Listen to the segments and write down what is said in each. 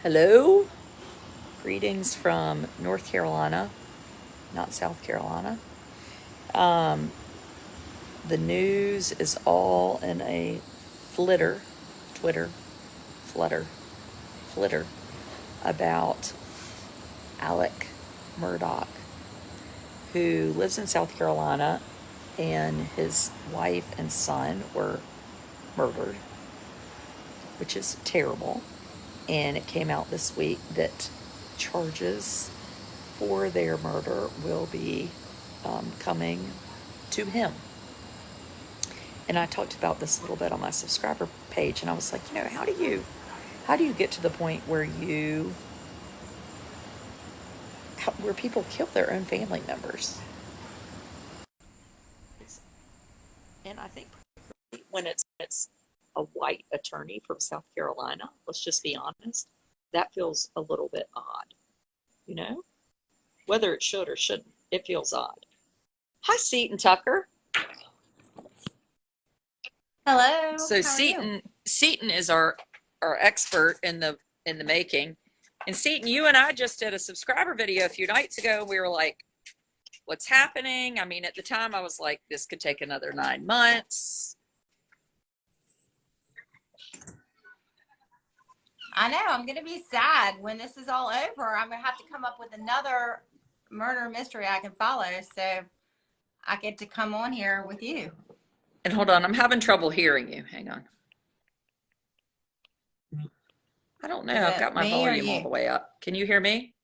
Hello, greetings from North Carolina, not South Carolina. Um, the news is all in a flitter, Twitter, flutter, flitter about Alec Murdaugh, who lives in South Carolina, and his wife and son were murdered, which is terrible. And it came out this week that charges for their murder will be coming to him. And I talked about this a little bit on my subscriber page, and I was like, how do you get to the point where where people kill their own family members? And I think when it's a white attorney from South Carolina, let's just be honest, that feels a little bit odd, you know? Whether it should or shouldn't, it feels odd. Hi, Seton Tucker. Hello, So how are you? Seton is our expert in the making. And Seton, you and I just did a subscriber video a few nights ago. We were like, what's happening? I mean, at the time I was like, this could take another 9 months. I know, I'm going to be sad when this is all over. I'm going to have to come up with another murder mystery I can follow. So I get to come on here with you. And hold on, I'm having trouble hearing you. Hang on. I don't know. Is I've it got my me or volume all you? the way up. Can you hear me?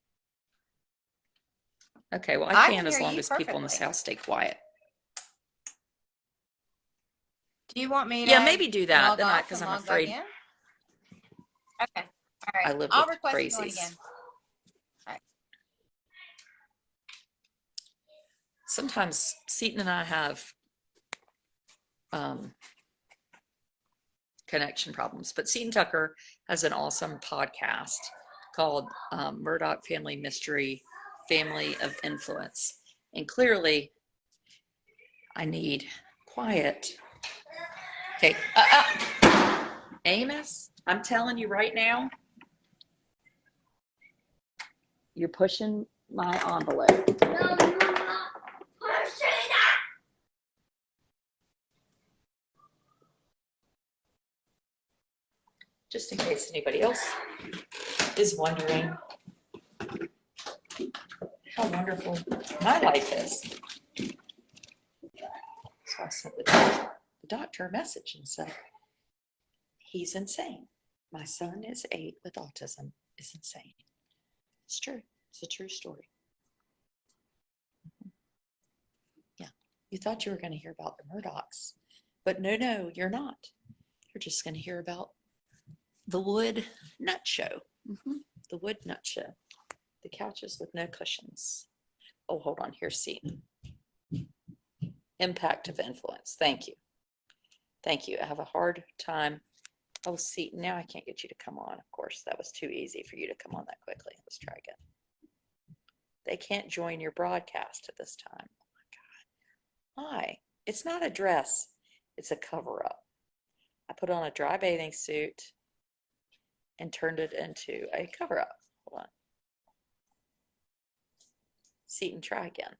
Okay, well, I I can can as hear long you as people in this perfectly. house stay quiet. Do you want me Yeah, to maybe do that. log Then off because and I'm log back afraid in? Okay. All right. I live I'll with request to join crazies. again. All right. Sometimes Seton and I have um, connection problems. But Seton Tucker has an awesome podcast called Murdaugh Family Mystery, Family of Influence. And clearly, I need quiet. Okay. Amos, I'm telling you right now, you're pushing my envelope. No, you're not pushing it. Just in case anybody else is wondering how wonderful my life is. So I sent the doctor a message and said, he's insane. My son is 8 with autism, is insane. It's true. It's a true story. Yeah. You thought you were going to hear about the Murdaughs, but no, you're not. You're just going to hear about the Wood Nut Show. The Wood Nut Show. The couches with no cushions. Oh, hold on. Here's Seton. Impact of influence. Thank you. Thank you. I have a hard time. Oh, Seton, now I can't get you to come on. Of course, that was too easy for you to come on that quickly. Let's try again. They can't join your broadcast at this time. Oh my God. Why? It's not a dress. It's a cover up. I put on a dry bathing suit and turned it into a cover up. Hold on. Seton, try again.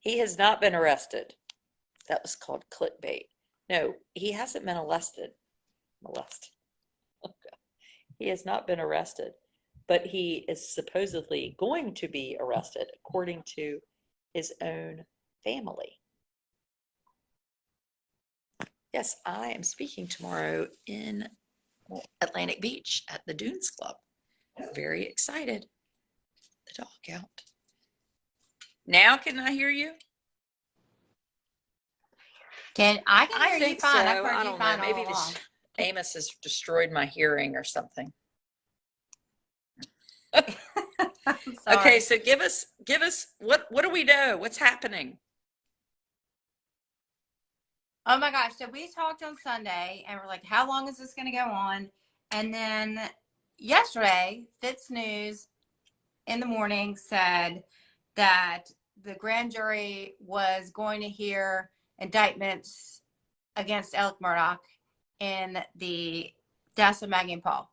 He has not been arrested. That was called clickbait. No, he hasn't been molested. Okay. He has not been arrested, but he is supposedly going to be arrested according to his own family. Yes, I am speaking tomorrow in Atlantic Beach at the Dunes Club. Very excited. The dog out. Now can I hear you? I can I hear you think fine. so. I've heard I you don't know. fine Maybe all along. Amos has destroyed my hearing or something. I'm Okay, sorry. so give us what do we know? What's happening? Oh my gosh. So we talked on Sunday and we're like, how long is this going to go on? And then yesterday, Fitz News in the morning said that the grand jury was going to hear indictments against Alec Murdaugh in the deaths of Maggie and Paul.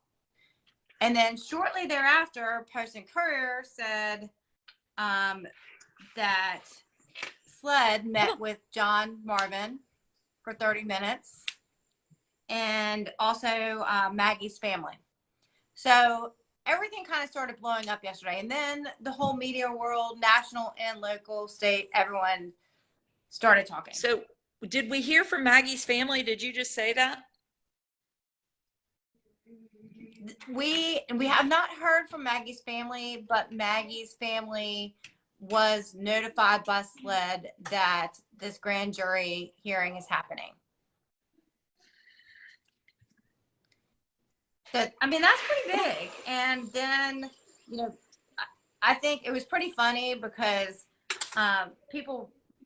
And then shortly thereafter, Post and Courier said that SLED met with John Marvin for 30 minutes and also Maggie's family. So everything kind of started blowing up yesterday. And then the whole media world, national and local, state, everyone started talking. So did we hear from Maggie's family? Did you just say that? We have not heard from Maggie's family, but Maggie's family was notified by SLED that this grand jury hearing is happening. So, I mean, that's pretty big. And then, you know, I think it was pretty funny because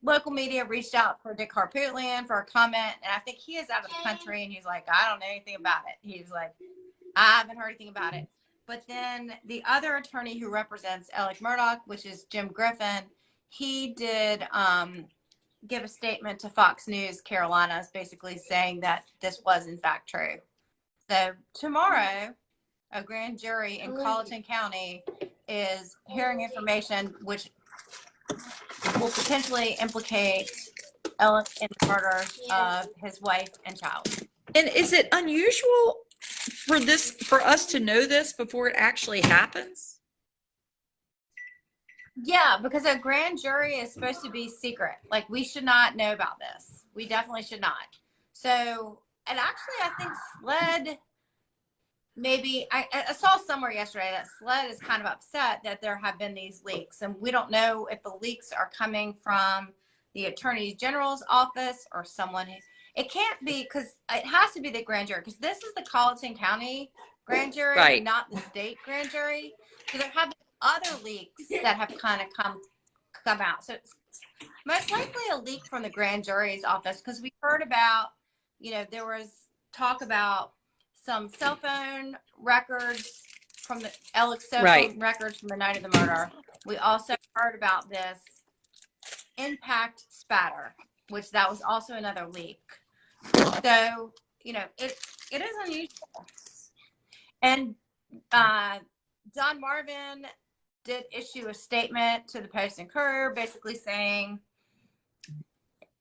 local media reached out for Dick Harpootlian for a comment. And I think he is out of the country and he's like, I don't know anything about it. He's like, I haven't heard anything about it. But then the other attorney who represents Alec Murdaugh, which is Jim Griffin, he did give a statement to Fox News Carolinas basically saying that this was in fact true. So tomorrow, a grand jury in Colleton County is hearing information which will potentially implicate Alec in the murder of his wife and child. And is it unusual for us to know this before it actually happens? Yeah, because a grand jury is supposed to be secret. Like, we should not know about this. We definitely should not. So, and actually, I think SLED, maybe, I saw somewhere yesterday that SLED is kind of upset that there have been these leaks. And we don't know if the leaks are coming from the Attorney General's office or someone. It can't be, because it has to be the grand jury, because this is the Colleton County grand jury, Right. not the state grand jury. So there have been other leaks that have kind of come out. So it's most likely a leak from the grand jury's office, because we heard about, you know, there was talk about some cell phone records from the Alec's cell phone records from the night of the murder. We also heard about this impact spatter, which that was also another leak. So, you know, it is unusual. And John Marvin did issue a statement to the Post and Courier basically saying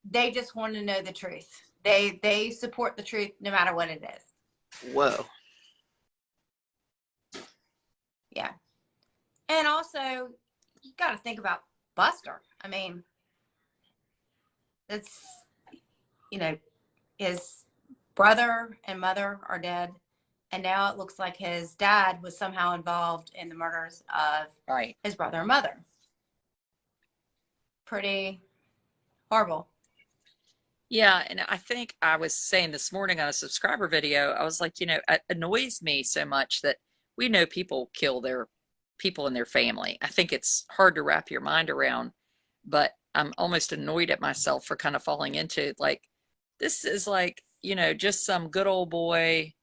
they just want to know the truth. They support the truth no matter what it is. Whoa. Yeah. And also, you got to think about Buster. I mean, it's, you know, his brother and mother are dead. And now it looks like his dad was somehow involved in the murders of his brother and mother. Pretty horrible. Yeah, and I think I was saying this morning on a subscriber video, I was like, you know, it annoys me so much that we know people kill their people in their family. I think it's hard to wrap your mind around, but I'm almost annoyed at myself for kind of falling into like, this is like, you know, just some good old boy,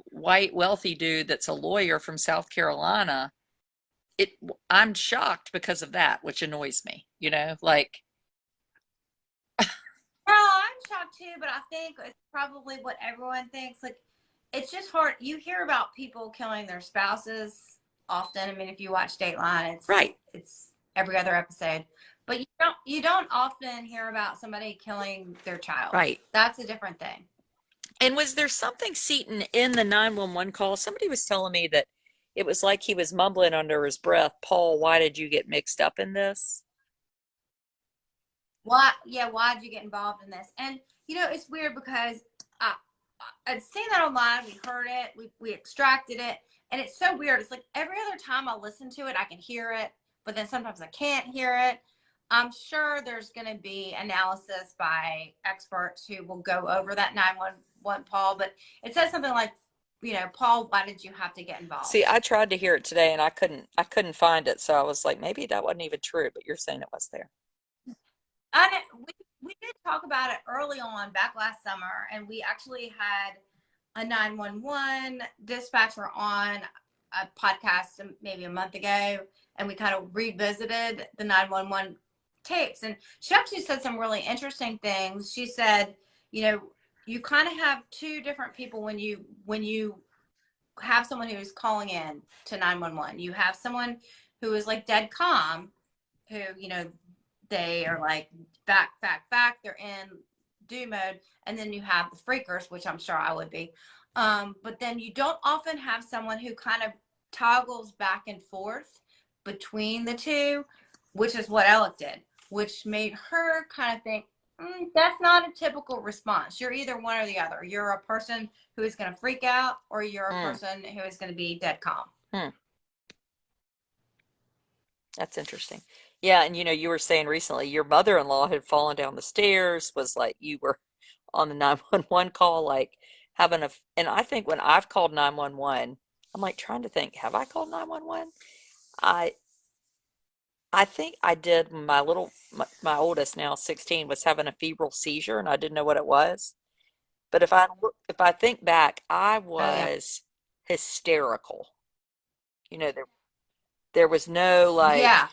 white, wealthy dude that's a lawyer from South Carolina. I'm shocked because of that, which annoys me, you know, like. No, I'm shocked too, but I think it's probably what everyone thinks. Like, it's just hard. You hear about people killing their spouses often. I mean, if you watch Dateline, it's every other episode. But you don't often hear about somebody killing their child. Right. That's a different thing. And was there something, Seaton, in the 911 call? Somebody was telling me that it was like he was mumbling under his breath, Paul, why did you get mixed up in this? Why did you get involved in this? And, you know, it's weird because I'd seen that online. We heard it. We extracted it. And it's so weird. It's like every other time I listen to it, I can hear it. But then sometimes I can't hear it. I'm sure there's going to be analysis by experts who will go over that 911 Paul. But it says something like, you know, Paul, why did you have to get involved? See, I tried to hear it today and I couldn't find it. So I was like, maybe that wasn't even true, but you're saying it was there. We did talk about it early on back last summer, and we actually had a 911 dispatcher on a podcast maybe a month ago, and we kind of revisited the 911 tapes. And she actually said some really interesting things. She said, you know, you kind of have two different people when you have someone who's calling in to 911. You have someone who is like dead calm, who, they are like back. They're in do mode. And then you have the freakers, which I'm sure I would be. But then you don't often have someone who kind of toggles back and forth between the two, which is what Alec did, which made her kind of think, that's not a typical response. You're either one or the other. You're a person who is going to freak out, or you're a person who is going to be dead calm. That's interesting. Yeah, and you were saying recently your mother-in-law had fallen down the stairs, was like you were on the 911 call, like having and I think when I've called 911, I'm like trying to think, have I called 911? I I think I did my oldest now 16 was having a febrile seizure and I didn't know what it was. But if I think back, I Oh yeah. was hysterical. There was no like Yeah.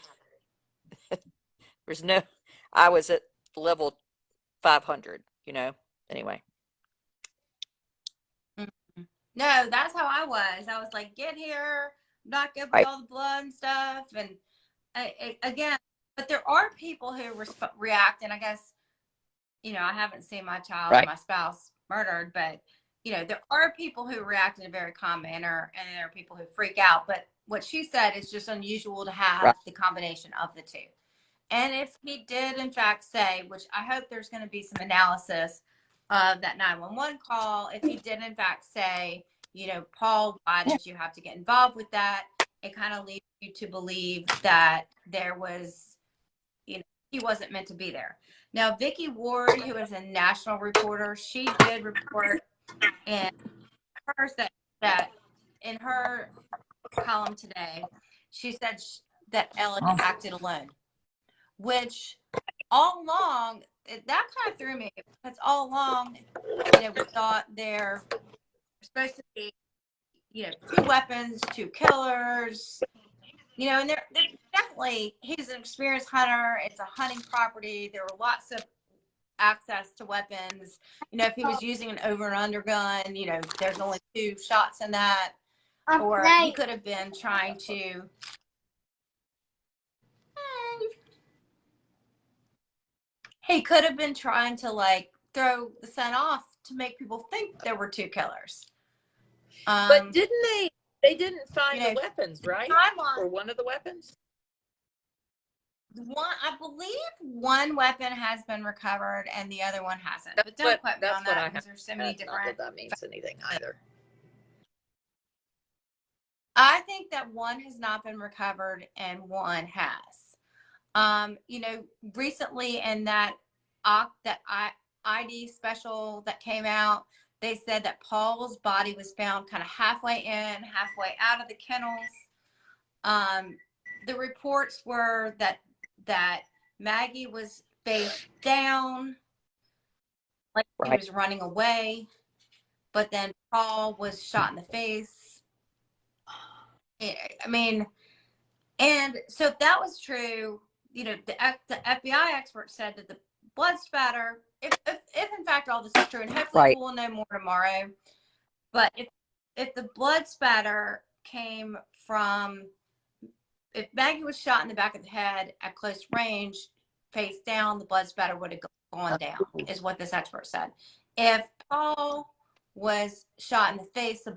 there's no I was at level 500, Anyway, Mhm. No, that's how I was. I was like, get here, not good with right, all the blood and stuff. And again, but there are people who react, and I guess, I haven't seen my child or right, my spouse murdered, but, there are people who react in a very calm manner, and there are people who freak out. But what she said is just unusual to right, have the combination of the two. And if he did, in fact, say, which I hope there's going to be some analysis of that 911 call, if he did, in fact, say, Paul, why did you have to get involved with that? It kind of leads you to believe that there was, he wasn't meant to be there. Now, Vicky Ward, who is a national reporter, she did report in hers that in her column today, she said that Alec acted alone, which all along, that kind of threw me, because all along, we thought there were supposed to be, two weapons, two killers, and they're definitely, he's an experienced hunter. It's a hunting property. There were lots of access to weapons. If he was using an over and under gun, there's only two shots in that. Or he could have been trying to, like throw the scent off to make people think there were two killers. But didn't they didn't find the weapons, right? Timeline. Or one of the weapons? I believe one weapon has been recovered and the other one hasn't. But don't quote me on that, because there's so many different. Not that that means anything either. I think that one has not been recovered and one has. Recently in that ID special that came out, they said that Paul's body was found kind of halfway in, halfway out of the kennels. The reports were that Maggie was face down, like he was running away, but then Paul was shot in the face. I mean, and so if that was true, the FBI expert said that the blood spatter, if in fact all this is true, and hopefully we'll know more tomorrow, but if the blood spatter came from, if Maggie was shot in the back of the head at close range, face down, the blood spatter would have gone down, is what this expert said. If Paul was shot in the face,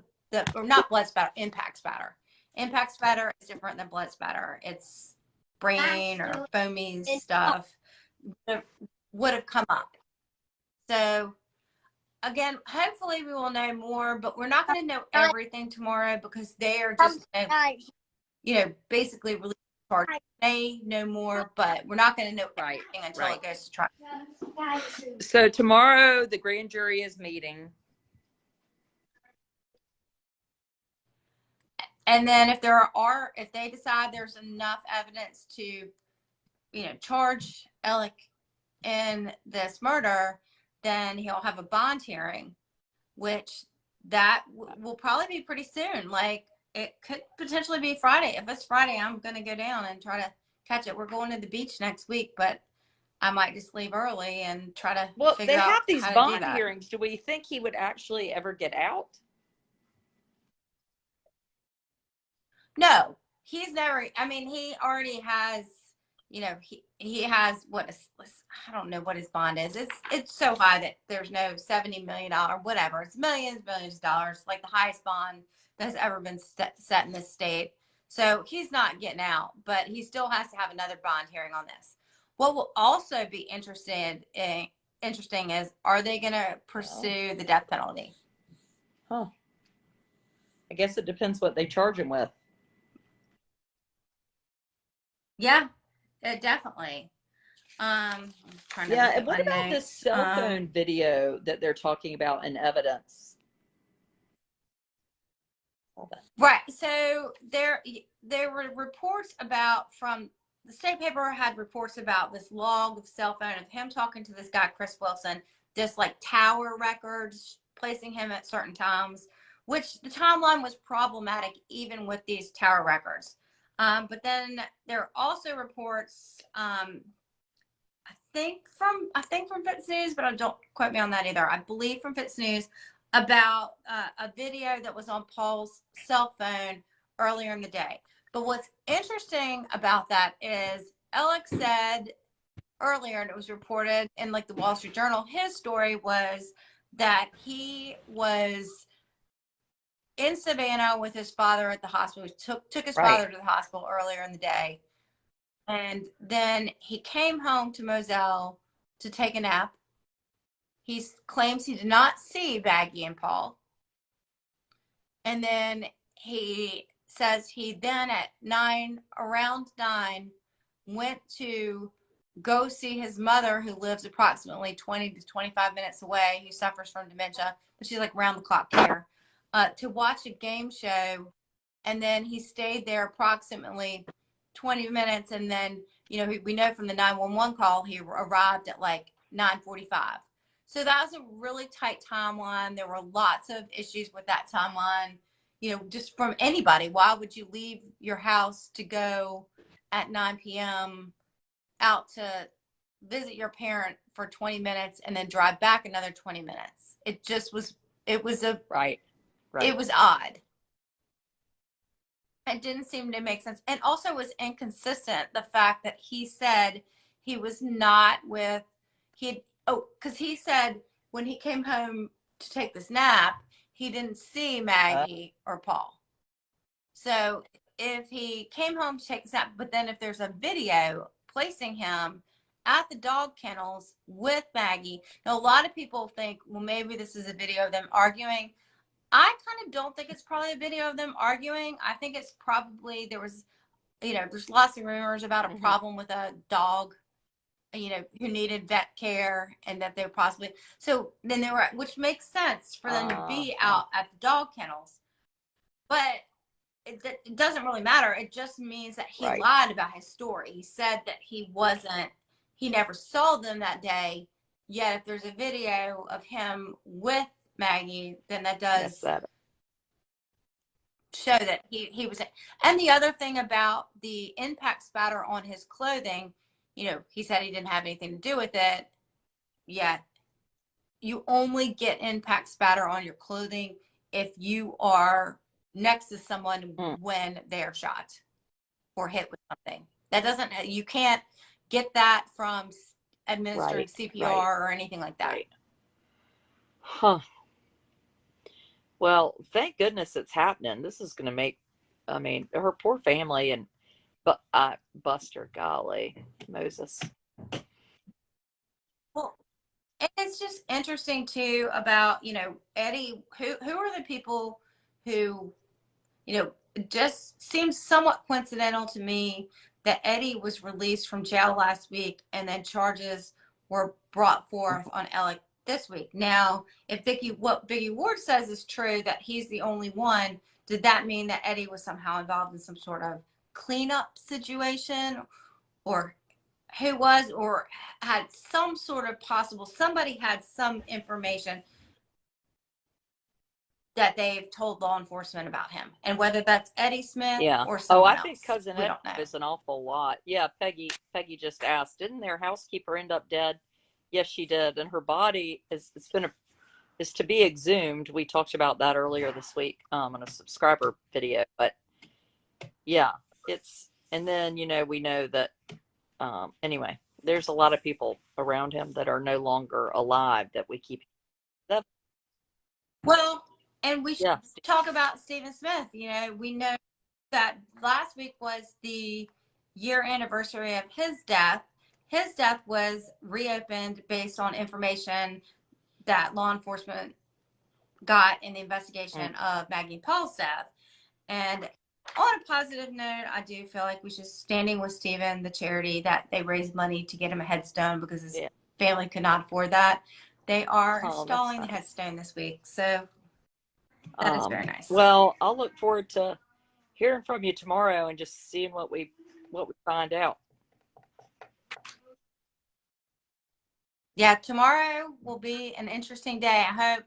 or not blood spatter, impact spatter. Impact spatter is different than blood spatter. It's brain or foamy stuff that would have come up. So again, hopefully we will know more, but we're not going to know everything tomorrow, because they are just, basically releasing charges. They know more, but we're not going to know everything until it goes to trial. So tomorrow the grand jury is meeting. And then if they decide there's enough evidence to, charge Alec in this murder, then he'll have a bond hearing, which that will probably be pretty soon. Like, it could potentially be Friday. If it's Friday, I'm going to go down and try to catch it. We're going to the beach next week, but I might just leave early and try to Well, figure they out have these how to do bond that. hearings. Do we think he would actually ever get out? No, he's never. I mean, he already has. He has what is, I don't know what his bond is. It's so high that there's no $70 million, whatever. It's millions of dollars, like the highest bond that has ever been set in this state. So he's not getting out, but he still has to have another bond hearing on this. What will also be interesting is, are they going to pursue the death penalty? Huh. I guess it depends what they charge him with. Yeah, definitely. I'm trying to Yeah, look and at what my about this notes. cell phone video that they're talking about in evidence? Right. So there were reports about, from the state paper had reports about this log of cell phone of him talking to this guy Chris Wilson, this like tower records, placing him at certain times, which the timeline was problematic even with these tower records. But then there are also reports, I think from Fitz News, but I don't quote me on that either. I believe from Fitz News about a video that was on Paul's cell phone earlier in the day. But what's interesting about that is Alex said earlier, and it was reported in like the Wall Street Journal, his story was that he was in Savannah with his father at the hospital. He took his Right. father to the hospital earlier in the day. And then he came home to Moselle to take a nap. He claims he did not see Baggy and Paul. And then he says he then around 9, went to go see his mother, who lives approximately 20 to 25 minutes away, who suffers from dementia, but she's like round the clock care, to watch a game show. And then he stayed there approximately 20 minutes. And then, we know from the 911 call, he arrived at like 9:45. So that was a really tight timeline. There were lots of issues with that timeline, just from anybody. Why would you leave your house to go at 9 p.m. out to visit your parent for 20 minutes and then drive back another 20 minutes? It was Right. it was odd. It didn't seem to make sense. And also was inconsistent, the fact that he said he was not with, because he said when he came home to take this nap, he didn't see Maggie or Paul. So if he came home to take this nap, but then if there's a video placing him at the dog kennels with Maggie, now a lot of people think, well, maybe this is a video of them arguing. I kind of don't think it's probably a video of them arguing. I think it's probably, there's lots of rumors about a problem with a dog, who needed vet care, and that they possibly, so then they were, which makes sense for them to be out at the dog kennels. But it doesn't really matter. It just means that he lied about his story. He said that he never saw them that day. Yet if there's a video of him with Maggie, then that does show that he was. And the other thing about the impact spatter on his clothing, he said he didn't have anything to do with it. Yet you only get impact spatter on your clothing if you are next to someone when they're shot or hit with something. That doesn't, you can't get that from administering CPR or anything like that. Right. Huh. Well, thank goodness it's happening. This is going to make, her poor family and Buster, golly, Moses. Well, it's just interesting too about, Eddie, who are the people who, it just seems somewhat coincidental to me that Eddie was released from jail last week and then charges were brought forth on Alec this week. Now, if what Biggie Ward says is true, that he's the only one, did that mean that Eddie was somehow involved in some sort of cleanup situation, or who was, or had some sort of somebody had some information? that they've told law enforcement about him, and whether that's Eddie Smith Yeah. or Oh, someone I think else, Cousin we Eddie don't know. is an awful lot. Yeah, Peggy just asked, didn't their housekeeper end up dead? Yes, she did, and her body is to be exhumed. We talked about that earlier this week on a subscriber video, but yeah, and then we know that anyway, there's a lot of people around him that are no longer alive that we keep. Well, and we should Yeah. talk about Stephen Smith. We know that last week was the year anniversary of his death. His death was reopened based on information that law enforcement got in the investigation of Maggie Paul's death. And on a positive note, I do feel like we should Standing with Stephen, the charity that they raised money to get him a headstone because his family could not afford that. They are installing the headstone this week. So that is very nice. Well, I'll look forward to hearing from you tomorrow and just seeing what we find out. Yeah, tomorrow will be an interesting day. I hope,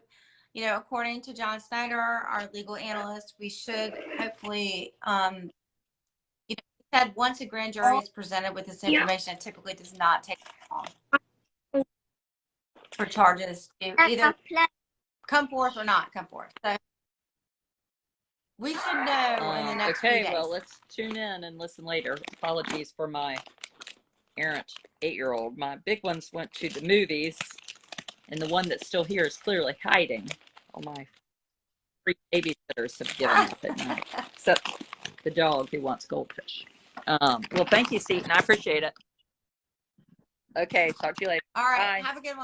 according to John Snyder, our legal analyst, we should hopefully, he said once a grand jury is presented with this information, it typically does not take long for charges to either come forth or not come forth. So we should know in the next few days. Well, let's tune in and listen later. Apologies for my errant 8-year-old. My big ones went to the movies, and the one that's still here is clearly hiding. All my free babysitters have given up at night, except the dog who wants goldfish. Well, thank you, Seton. I appreciate it. Okay, talk to you later. All right, Bye. have a good one.